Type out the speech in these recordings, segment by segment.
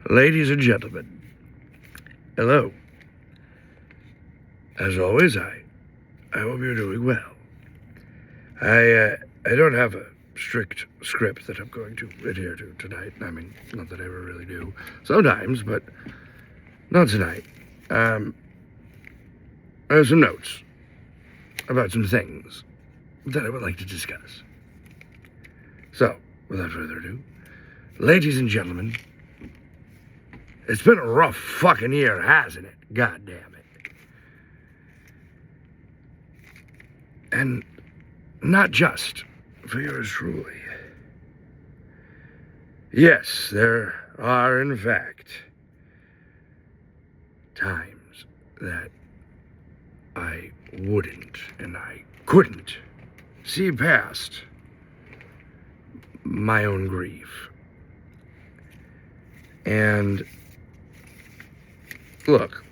Ladies and gentlemen, hello. As always, I hope you're doing well. I don't have a strict script that I'm going to adhere to tonight. I mean, not that I ever really do. Sometimes, but not tonight. I have some notes about some things that I would like to discuss. So, without further ado, ladies and gentlemen, it's been a rough fucking year, hasn't it? God damn it. And not just for yours truly. Yes, there are, in fact, times that I wouldn't and I couldn't see past my own grief. And look,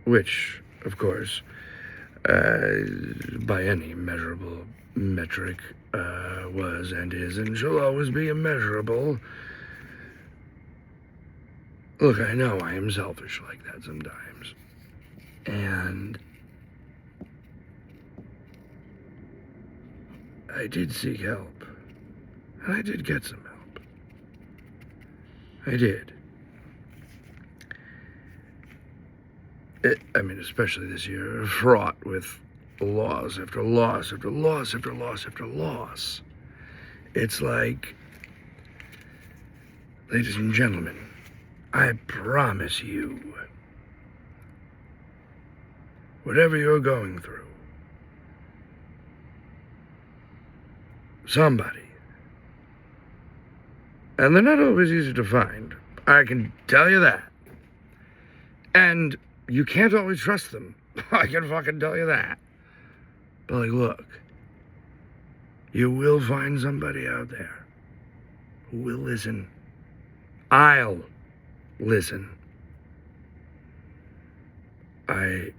which, of course, by any measurable metric, was and is and shall always be immeasurable. Look, I know I am selfish like that sometimes. And I did seek help. And I did get some help. I did. Especially this year, fraught with loss after loss after loss after loss after loss. It's like, ladies and gentlemen, I promise you, whatever you're going through, somebody, and they're not always easy to find, I can tell you that. And you can't always trust them. I can fucking tell you that. But look, you will find somebody out there who will listen. I'll listen. I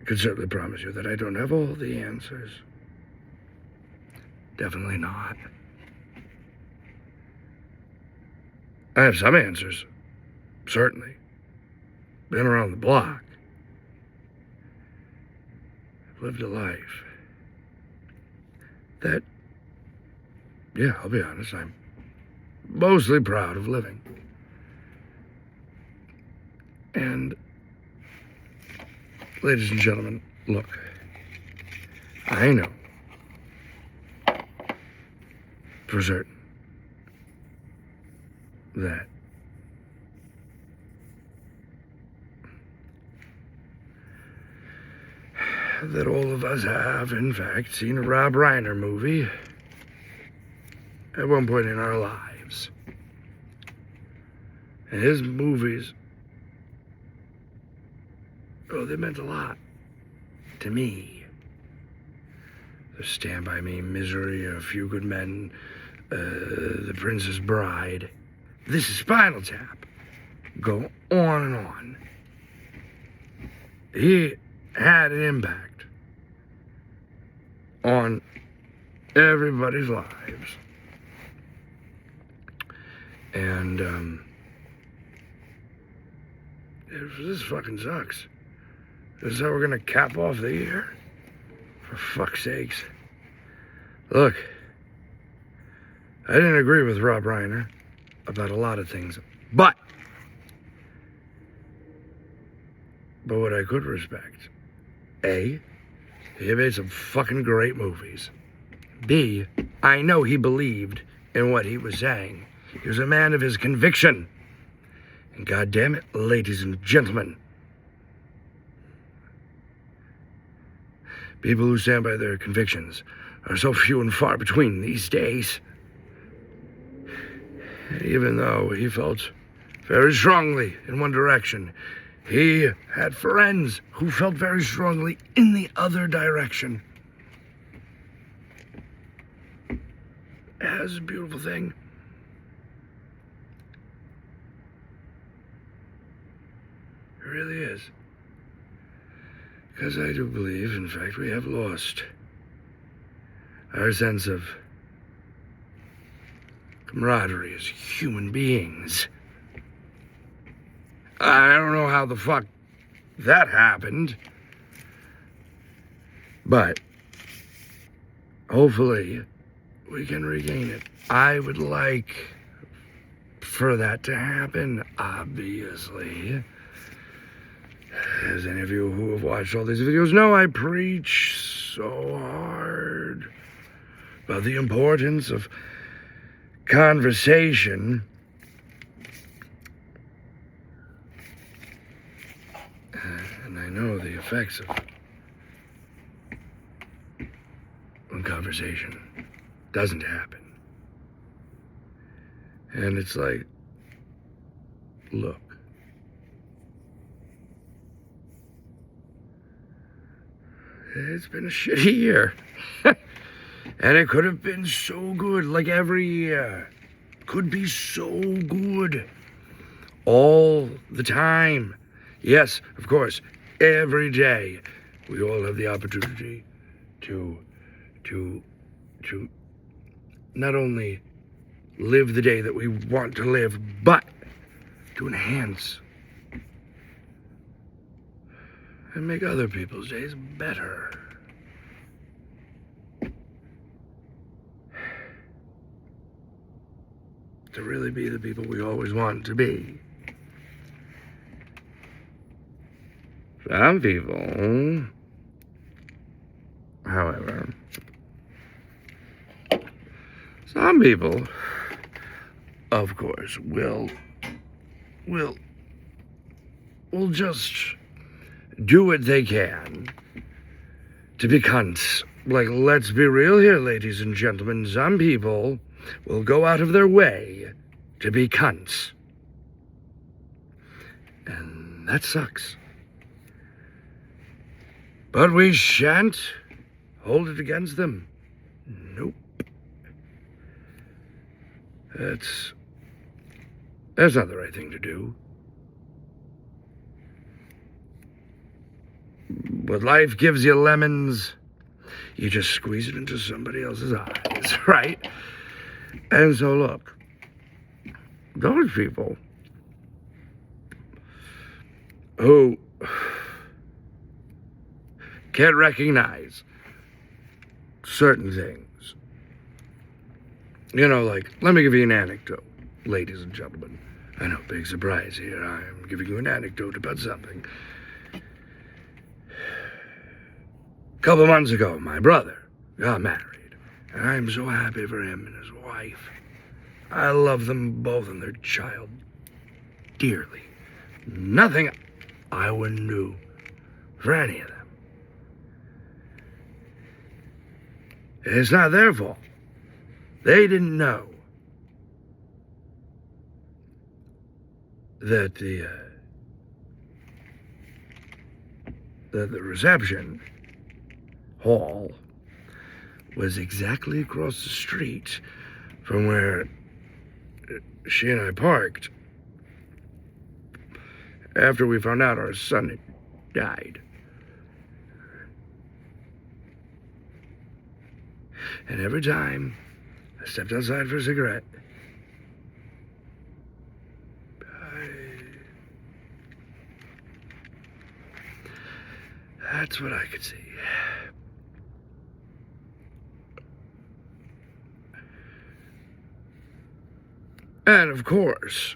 can certainly promise you that I don't have all the answers. Definitely not. I have some answers, certainly. Been around the block. I've lived a life that, yeah, I'll be honest, I'm mostly proud of living. And, ladies and gentlemen, look, I know for certain that all of us have, in fact, seen a Rob Reiner movie at one point in our lives. And his movies, they meant a lot to me. The Stand By Me, Misery, A Few Good Men, The Princess Bride. This is Spinal Tap. Go on and on. He had an impact on everybody's lives. And, this fucking sucks. This is how we're gonna cap off the year? For fuck's sakes. Look, I didn't agree with Rob Reiner about a lot of things, but what I could respect, A, he made some fucking great movies. B, I know he believed in what he was saying. He was a man of his conviction. And goddamn it, ladies and gentlemen, people who stand by their convictions are so few and far between these days. Even though he felt very strongly in one direction, he had friends who felt very strongly in the other direction. That's a beautiful thing. It really is. Because I do believe, in fact, we have lost our sense of camaraderie as human beings. I don't know how the fuck that happened. But hopefully we can regain it. I would like for that to happen, obviously. As any of you who have watched all these videos know, I preach so hard about the importance of conversation. And I know the effects of when conversation doesn't happen. And it's like, look, it's been a shitty year. And it could have been so good, like every year. Could be so good. All the time. Yes, of course, every day. We all have the opportunity to not only live the day that we want to live, but to enhance and make other people's days better. To really be the people we always want to be. Some people, however, some people, of course, will just do what they can to be cunts. Like, let's be real here, ladies and gentlemen. Some people will go out of their way to be cunts. And that sucks. But we shan't hold it against them. Nope. That's not the right thing to do. But life gives you lemons. You just squeeze it into somebody else's eyes, right? And so look, those people who can't recognize certain things. You know, like, let me give you an anecdote, ladies and gentlemen. I know, big surprise here. I am giving you an anecdote about something. A couple months ago, my brother got married, and I'm so happy for him and his wife. I love them both and their child dearly. Nothing I wouldn't do for any of them. It's not their fault. They didn't know that the reception hall was exactly across the street from where she and I parked after we found out our son had died. And every time I stepped outside for a cigarette, that's what I could see. And of course,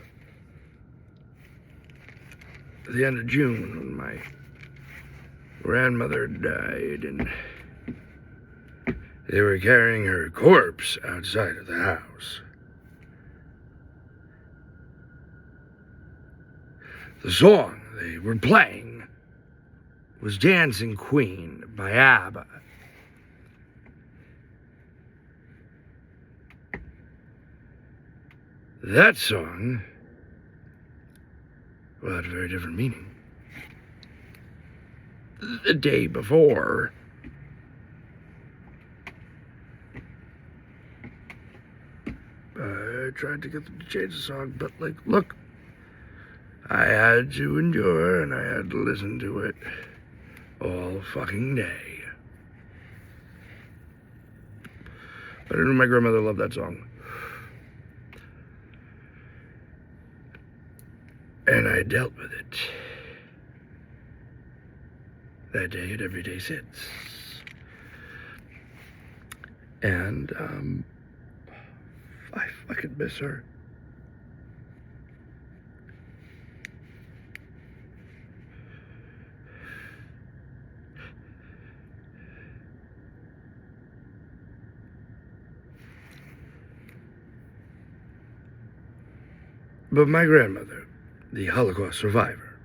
at the end of June, when my grandmother died and they were carrying her corpse outside of the house, the song they were playing was Dancing Queen by ABBA. That song, well, had a very different meaning. The day before, I tried to get them to change the song, but like, look, I had to endure and I had to listen to it all fucking day. But I knew my grandmother loved that song. And I dealt with it. That day and every day since. And, I fucking miss her. But my grandmother, the Holocaust survivor,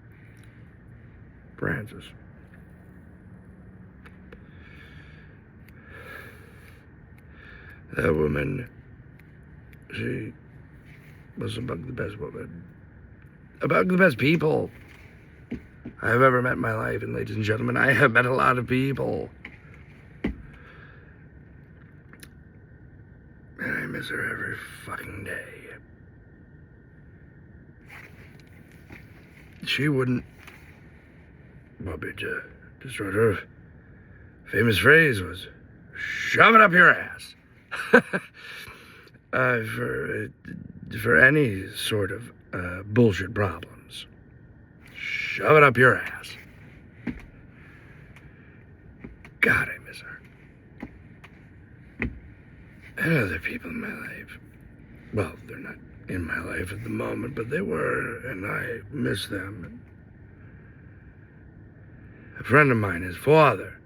Frances, that woman, she was among the best women, among the best people I've ever met in my life. And ladies and gentlemen, I have met a lot of people. And I miss her every fucking day. She wouldn't want me to destroy her famous phrase was, shove it up your ass. For any sort of bullshit problems. Shove it up your ass. God, I miss her. And other people in my life. Well, they're not in my life at the moment, but they were, and I miss them. A friend of mine, his father,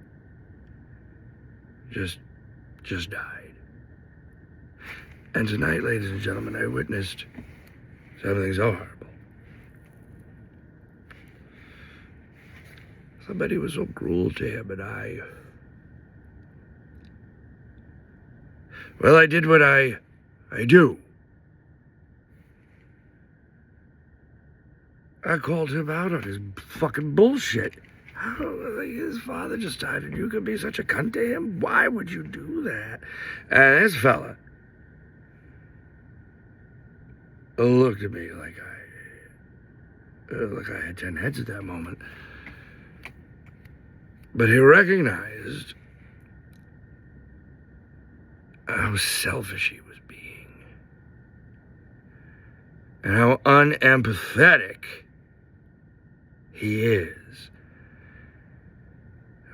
just died. And tonight, ladies and gentlemen, I witnessed something so horrible. Somebody was so cruel to him, and I did what I do. I called him out on his fucking bullshit. His father just died, and you could be such a cunt to him? Why would you do that? And this fella looked at me like I had 10 heads at that moment. But he recognized how selfish he was being. And how unempathetic he is.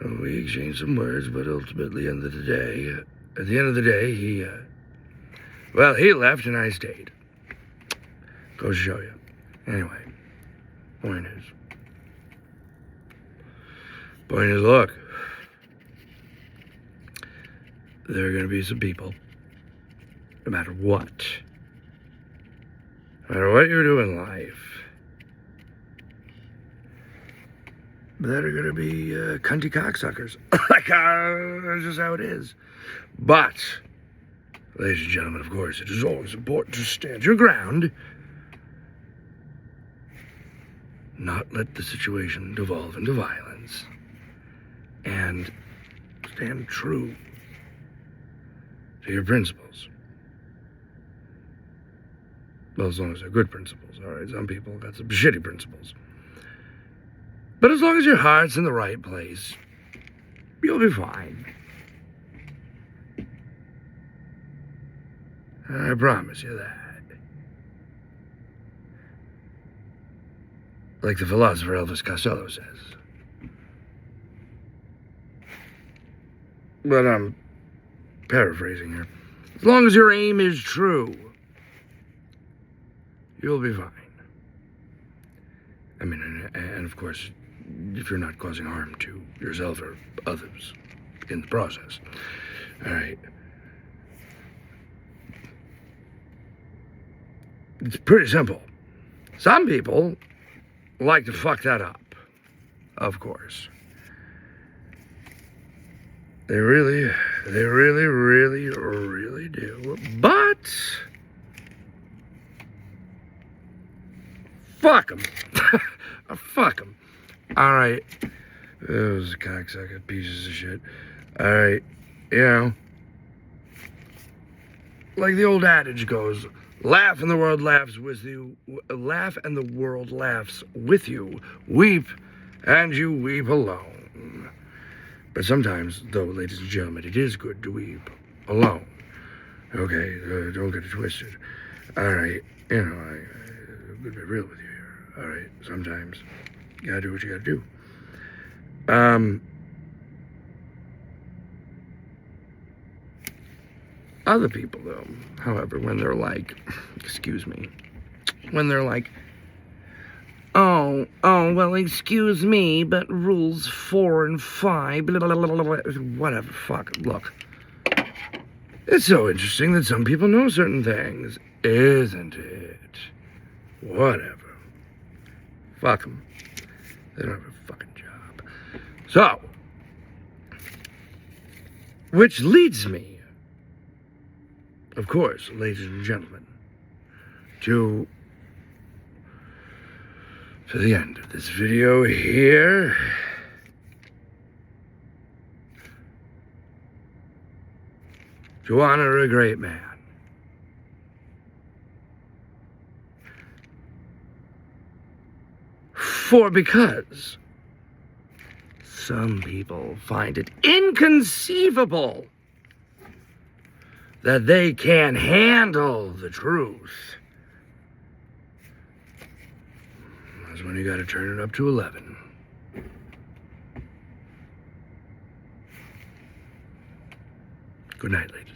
And we exchanged some words, but ultimately, at the end of the day, he left and I stayed. Goes to show you. Anyway, point is, look, there are going to be some people, no matter what you do in life, that are going to be cunty cocksuckers. That's just how it is. But, ladies and gentlemen, of course, it is always important to stand your ground. Not let the situation devolve into violence. And stand true to your principles. Well, as long as they're good principles, all right? Some people got some shitty principles. But as long as your heart's in the right place, you'll be fine. I promise you that. Like the philosopher Elvis Costello says. But I'm paraphrasing here. As long as your aim is true, you'll be fine. I mean, and of course, if you're not causing harm to yourself or others in the process. All right. It's pretty simple. Some people like to fuck that up, of course. They really do. But fuck them. Fuck them. All right. Those cocksucker pieces of shit. All right. You know, like the old adage goes, laugh and the world laughs with you. Laugh and the world laughs with you. Weep and you weep alone. But sometimes, though, ladies and gentlemen, it is good to weep alone. Okay, don't get it twisted. All right, you know, I'm going to be real with you here. all right? Sometimes you gotta do what you gotta do. Other people, though, however, when they're like, excuse me, when they're like, oh, well, excuse me, but rules 4 and 5, blah, blah, blah, blah, blah, whatever, fuck, look. It's so interesting that some people know certain things, isn't it? Whatever. Fuck them. They don't have a fucking job. So, which leads me, of course, ladies and gentlemen, to the end of this video here. To honor a great man. Because some people find it inconceivable that they can handle the truth. That's when you gotta turn it up to 11. Good night, ladies.